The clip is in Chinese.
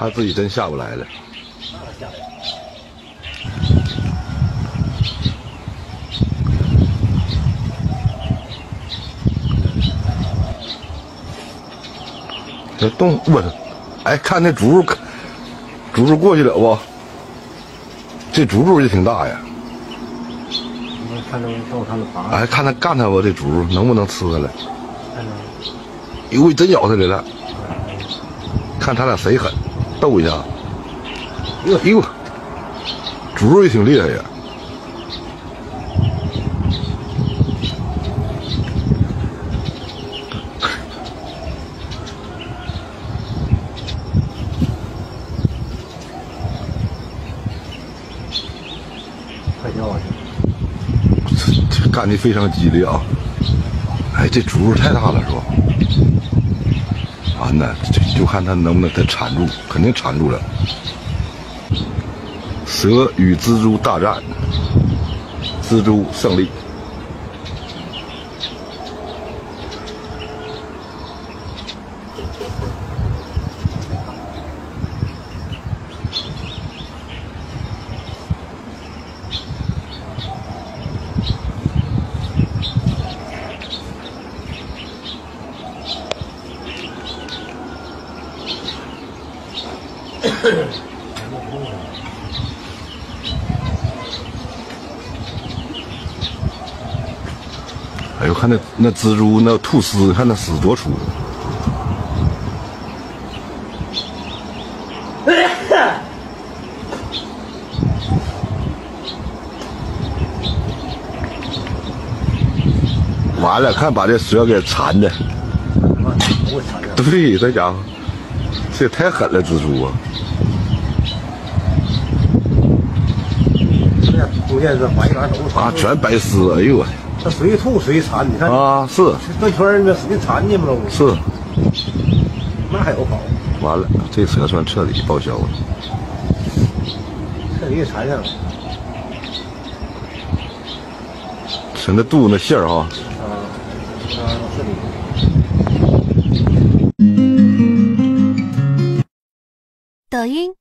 他自己真下不来了。下来。这动我，哎，看那猪猪过去了不？这猪也挺大呀。看着到他的房。哎，看他干他吧，这猪能不能吃下来？看着。呦，真咬他来了！看他俩谁狠，斗一下。呦，猪也挺厉害呀。快掉下去！这干的非常激烈啊！哎，这猪太大了是吧？完了，就看他能不能再缠住，肯定缠住了。蛇与蜘蛛大战，蜘蛛胜利。哎呦，看那蜘蛛那吐丝，看那丝多粗！完了，看把这蛇给缠的。对，这家伙，这也太狠了，蜘蛛啊！中间是白杆都是啊，全白丝，哎呦我！它随吐随缠，你看啊，是这圈儿那使劲缠进去了，是，那还有跑？完了，这车算彻底报销了，彻底给缠上了。是那肚子那馅儿哈。是的。抖音。